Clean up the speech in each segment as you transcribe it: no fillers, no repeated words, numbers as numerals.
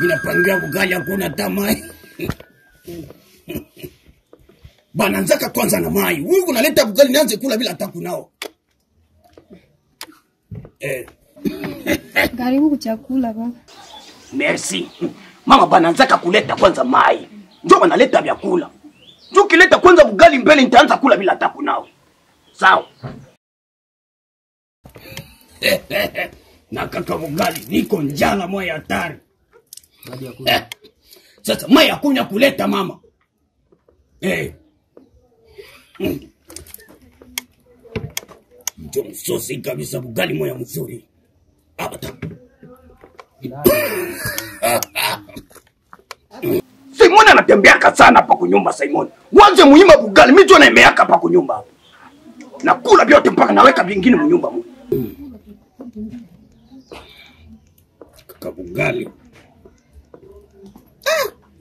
Ninapangia bugali hakuna tamaa. Bana nzaka kwanza na mai. Wewe unaleta bugali nianze kula bila hata kunao. Karibu chakula baba. Merci. Mama bana nzaka kuleta kwanza mai. Njoo banaleta vyakula. Njoo kileta kwanza bugali mbele nitaanza kula bila hata kunao. Sawa. Na kaka bugali niko njala moyo hatari. Sasa mai akunya kuleta mama. Njoo msosi kabisa bugali moya mzuri. Abata. Simon anatembeaka sana hapa kunyumba Simon. Wanze muhima bugali mimi na imeaka hapa kunyumba. Nakula vyote mpaka naweka vingine mnyumba mu. Kaka bugali.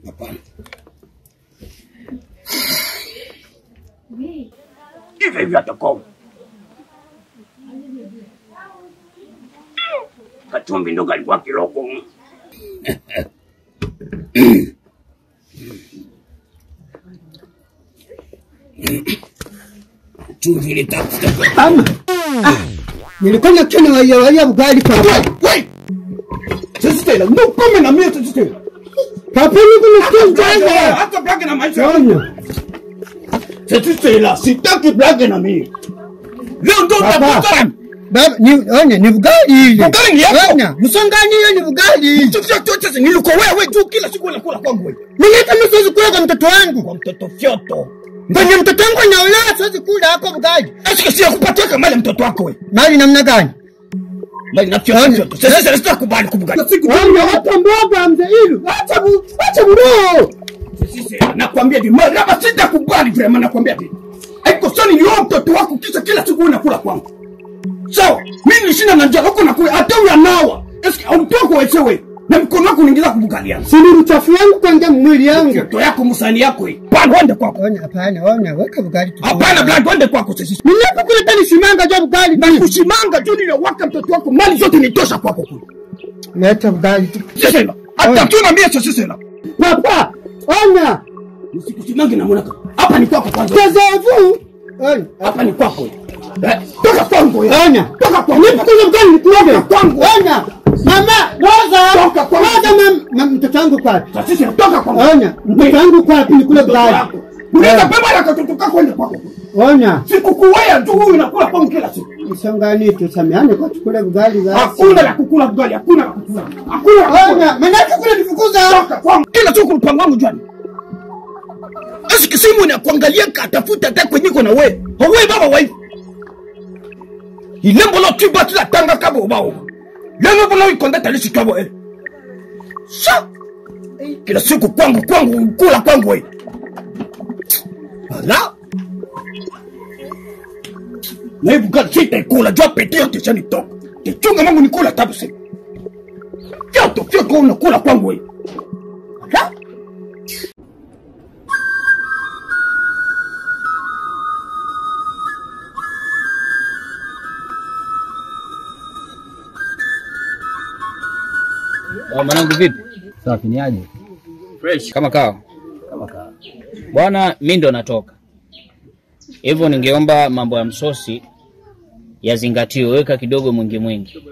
Hapana. Hivi atakao. Kachumbi ndo alikuwa kiloko. Chumvi ile tafuta. Nilikuwa nakena waya bugali kwa. Wait. Sasa no come na mimi sasa. Papa ni kuna hata blague na maisha. Sasa là, sitaki blague na mimi. Leo ndo tafuta. Baba ni bugali. Bugali ni yako. Msongani hiyo ni bugali. Chochote niliko wewe tu kila siku unakula kwangu wewe. Mimi kama siwezi kula kwa mtoto wangu. Kwa mtoto fyoto. Kwenye mtoto wangu anaola siwezi kula hapo bugali. Acha si kupatia kama ile mtoto wako wewe. Mali namna gani? Mali na fyoto. Sasa sitakubali kubugali. Hata mboga mzee hilo. Acha bro. Sisi nakwambia hivi, mara sitakubali vraiment nakwambia hivi. Haiko sani ni mtoto wako kisha kila siku unakula kwangu. Sawa, mimi nishinda na njaa huko nakula hata uyanawa. Eski umtoko wewe na mkono wako unaingiza kubugalia. Si ni uchafu yangu kwenda mwili yangu. Mtoto yako msani yako hii. Bwana wende kwako. Hapana, weka bugali tu. Hapana Vlad, wende kwako sisi. Mimi nakukula tani simanga jo bugali. Na kusimanga jo nile waka mtoto wako mali zote nitosha kwako kule. Leta bugali tu. Sasa hata tuna mia sasa. Papa, ona. Usikusimange na mwanaka. Hapa ni kwako kwanza. Kazavu. Hapa ni kwako. Toka kwangu wewe. Ona. Toka kwangu. Nipo kwenye bugali nikuombe. Kwangu. Ona. Mama, Roza. Toka kwangu. Mama, mtoto wangu kwapi? Sasa toka kwangu. Ona, mtoto wangu kwapi nikule bugali. Unaweza beba na katotoka kwenda kwako. Ona. Sikukuwea tu huyu unakula kwangu kila siku. Msongani tusameane kwa tukule bugali basi. Hakuna la kukula bugali, hakuna la kukula. Hakuna. Ona, manake kule nifukuza. Toka kwangu. Kila siku mpango wangu jwani. Asiki simu ni kuangalia katafuta hata kwenye niko na wewe. Wewe baba wewe. Ilembo lo tiba tila tanga kabo bao. Lengo bono ikonda talisi kabo eh. Sa. Kila siku kwangu kula kwangu wewe. Ala. Na hivi gani sita kula jua pete yote chani toka. Kichunga mangu nikula tabu sasa. Fyoto unakula kwangu wewe. Ala. Mwanangu vipi? Safi, ni aje? Fresh kama kawa. Kama kawa. Bwana mimi ndo natoka. Hivyo ningeomba mambo ya msosi yazingatiwe, weka kidogo mwingi.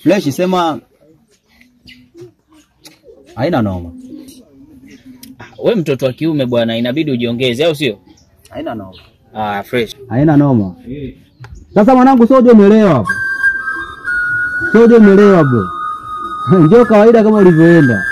Fresh sema haina noma. Wewe mtoto wa kiume bwana inabidi ujiongeze au sio? Haina noma. Fresh. Haina noma. Sasa mwanangu soje umeelewa hapo. Soje umeelewa bro. Ndio kawaida kama ulivyoenda.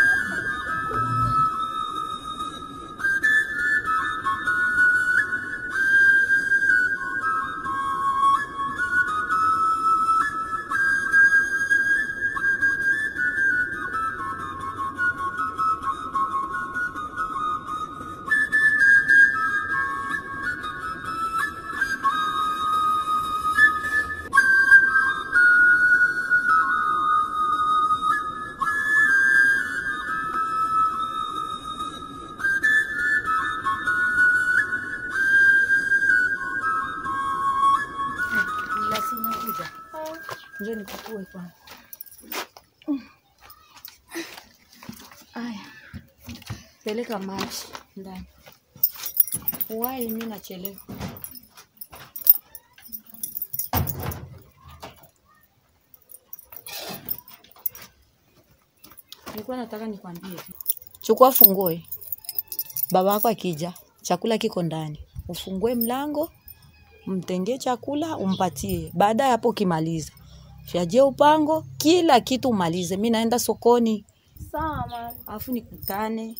Njoo nikukue kwanza. Peleka maji ndani. Wai mimi nachelewa. Nilikuwa nataka nikwambie. Chukua funguo. Baba yako akija, chakula kiko ndani. Ufungue mlango, mtengee chakula, umpatie. Baada ya hapo kimaliza, fyajie upango, kila kitu umalize. Mimi naenda sokoni. Sawa mama. Alafu nikutane.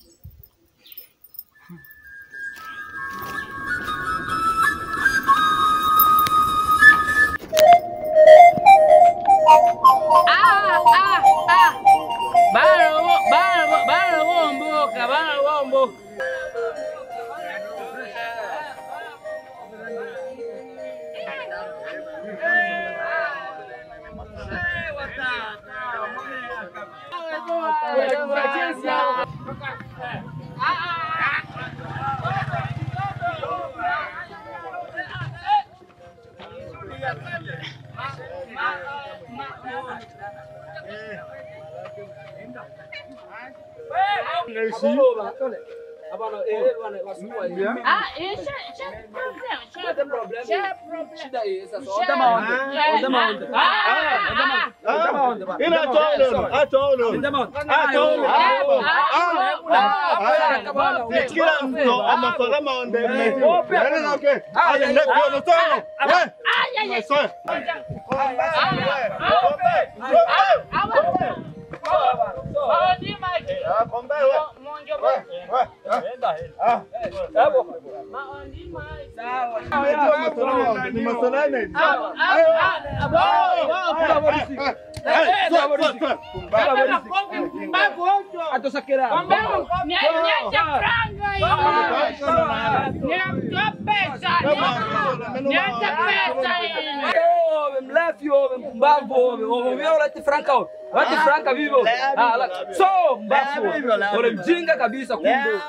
Mjinga kabisa kumbe.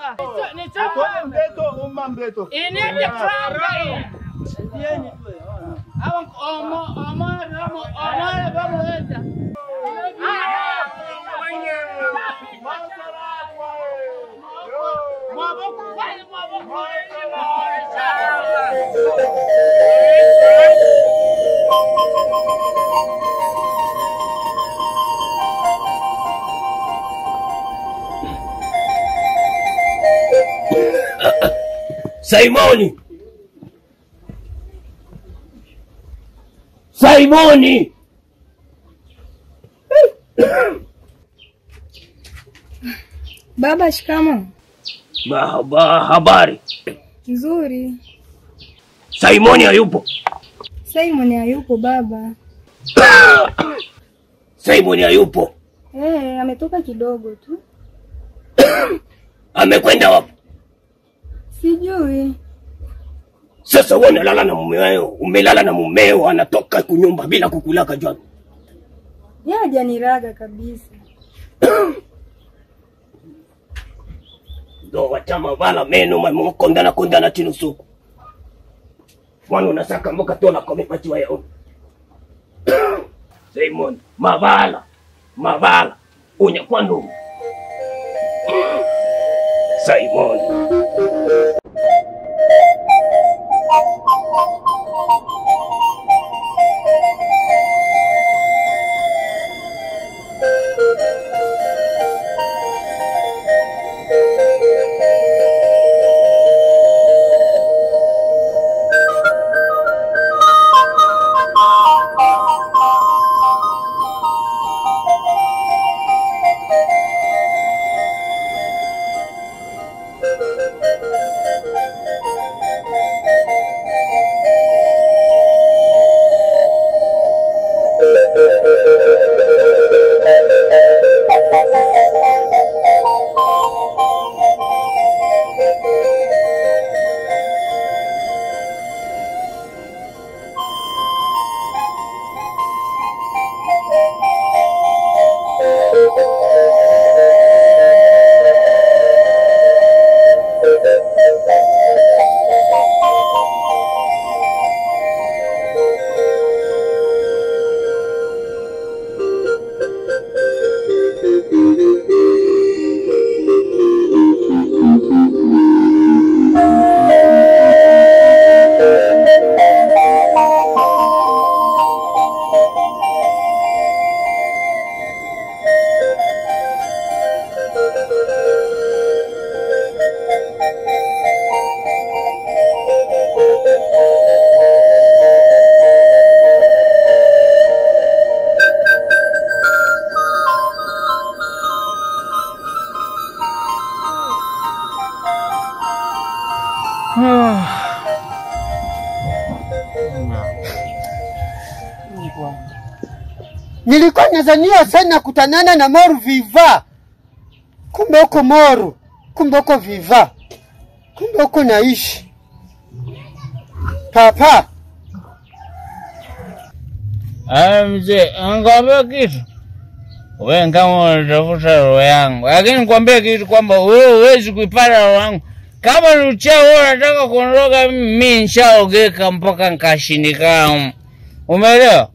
Simoni! Simoni! Baba, shikamo. Habari. Nzuri. Simoni hayupo. Simoni hayupo baba. Simoni hayupo. Ametoka kidogo tu. Amekwenda wapi? Sijui. Sasa wewe unalala na mumeo, umelala na mumeo anatoka kunyumba bila kukulaka jana. Yeye hajaniraga kabisa. Ndo wachama wala meno kondana chini suku. Wano unasaka mboka tola kwa mipachiwa yao. Simon, mavala. Unya kwando. Simon. nazania sana kutanana na Moru Viva. Kumbe uko Moru, kumbe uko Viva, kumbe uko naishi. Papa. Mzee, ngambia kitu. Wewe kama unatafuta roho yangu. Lakini nikwambie kitu kwamba wewe huwezi kuipata roho yangu. Kama ni uchawi wewe unataka kuondoka, mimi nishaogeka mpaka nikashindikana. Umeelewa?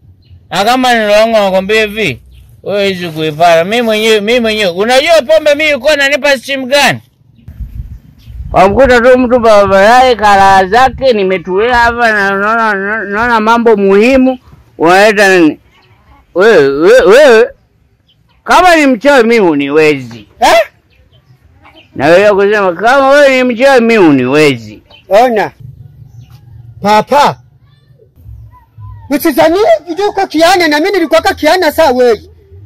Na kama ni roho yangu nakwambia hivi, wewe huwezi kuipata. Mimi mwenyewe. Unajua pombe mimi ilikuwa inanipa steam gani? Wamkuta tu mtu barabarani kala zake, nimetulia hapa na naona mambo muhimu. Unaita nini? Wewe kama ni mchawi mimi uniwezi. Na wewe kusema kama wewe ni mchawi mimi uniwezi. Ona. Papa. Msizani vijuko kiana na mimi nilikuwa kiana saa wewe.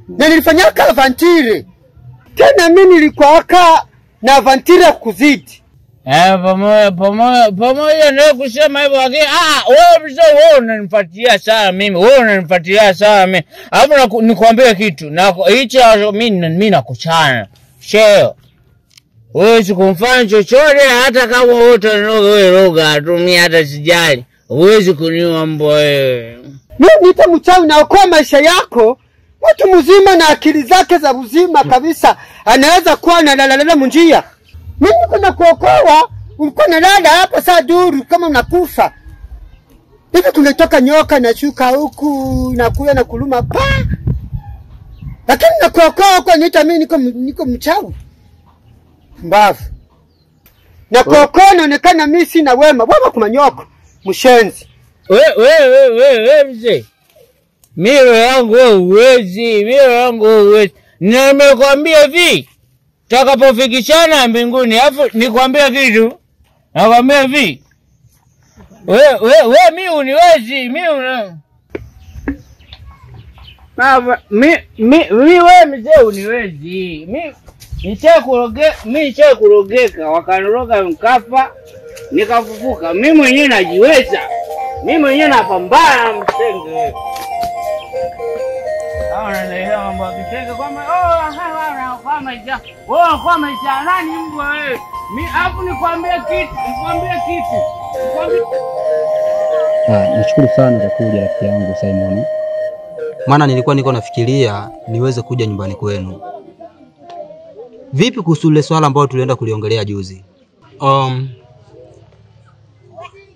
Na nilifanya avantire. Tena mimi nilikuwa na avantire kuzidi. Pamoja ndio kusema hivyo lakini wewe mzee wewe unanifuatilia sana mimi. Wewe unanifuatilia sana mimi. Alafu nikwambie kitu. Na hicho mimi nakuchana. Sheo. Wewe sikumfanya chochote hata kama wote wewe roga tu mimi hata sijali. Huwezi kuniua mbwa wewe. Mimi nita mchawi na okoa maisha yako. Mtu mzima na akili zake za uzima kabisa anaweza kuwa na lalala munjia. Mimi kuna kuokoa, ulikuwa nalala hapa saa duru kama unakufa. Hivi tungetoka nyoka na shuka huku na kuya na kuluma pa. Lakini na kuokoa huko nita mimi niko mchawi. Mbavu. Na kuokoa naonekana mimi sina wema, wema kwa nyoko, mshenzi. Wewe mzee. Miro yangu huwezi, Nimekwambia hivi. Tutakapofikishana mbinguni, afu nikwambia kitu. Nakwambia hivi. Wewe mimi uniwezi, wewe mzee uniwezi. Mimi nishakurogeka, wakanoroga mkafa, nikafufuka. Mimi mwenyewe najiweza. Mimi mwenyewe napambana msenge. Naelewa mambo ya kitenge kwamba kwa maisha nani mbwa wewe? Mimi hapo nikwambie kitu. Nashukuru sana kwa kuja rafiki yangu Simon. Maana nilikuwa niko nafikiria niweze kuja nyumbani kwenu. Vipi kuhusu ile swala ambalo tulienda kuliongelea juzi?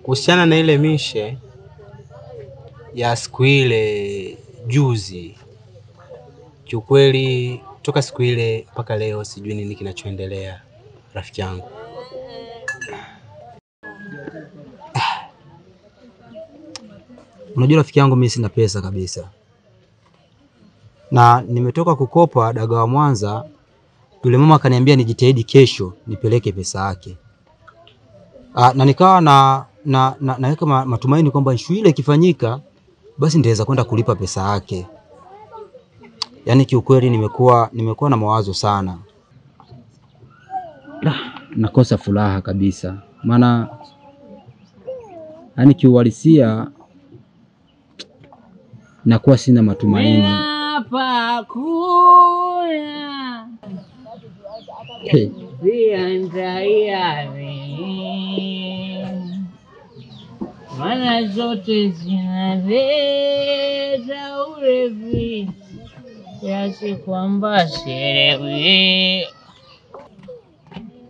Kuhusiana na ile mishe ya siku ile juzi. Kiukweli toka siku ile mpaka leo sijui nini kinachoendelea rafiki yangu. Unajua rafiki yangu mimi sina pesa kabisa. Na nimetoka kukopa daga wa Mwanza. Yule mama akaniambia nijitahidi kesho nipeleke pesa yake. Na nikawa naweka matumaini kwamba issue ile ikifanyika basi nitaweza kwenda kulipa pesa yake. Yaani kiukweli nimekuwa na mawazo sana. Nakosa furaha kabisa. Maana yani kiuhalisia nakuwa sina matumaini. Hapa kuna maana zote zinaleta ulevi kiasi kwamba sielewi.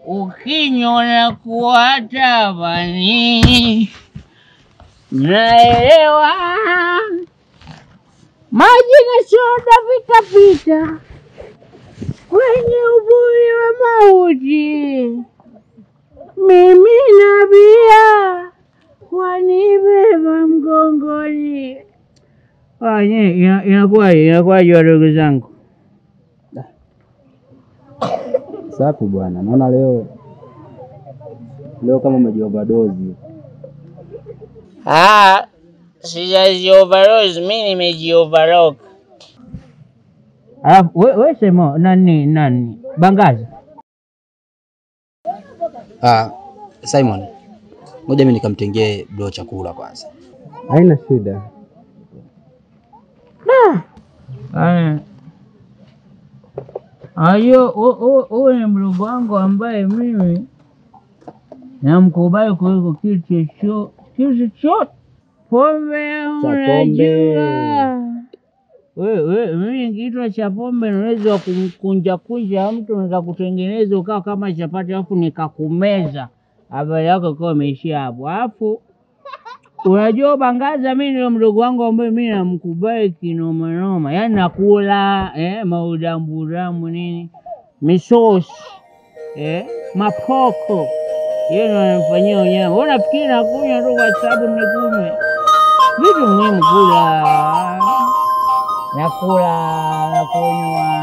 Ukinywa na kuwatabani naelewa. Maji na soda vitapita kwenye uvuli wa mauti. Mimi nabia wanibeba mgongoni. Inakuwaje wadogo zangu? Safi bwana. Naona leo kama umejioverdose. Sijajioverdose, mimi nimejioverlock. Wewe sema nani? Bangazi. Simon. Ngoja mimi nikamtengee bro chakula kwanza. Haina shida. Ayo, huyu ni mdogo wangu ambaye mimi namkubali kuliko kitu chochote. Pombe unajua. Mimi kitu cha pombe naweza wa kumkunja mtu nikakutengeneza ukawa kama chapati alafu nikakumeza. Habari yako kwa imeishia hapo. Alafu unajua Bangaza mimi ndio mdogo wangu ambaye mimi namkubali kinoma noma. Yaani nakula maudamburamu nini? Misosi. Mapoko. Yeye ndo anamfanyia unyama. Wewe unafikiri nakunywa tu kwa sababu nimekunywa? Vitu muhimu kula. Nakula, nakunywa.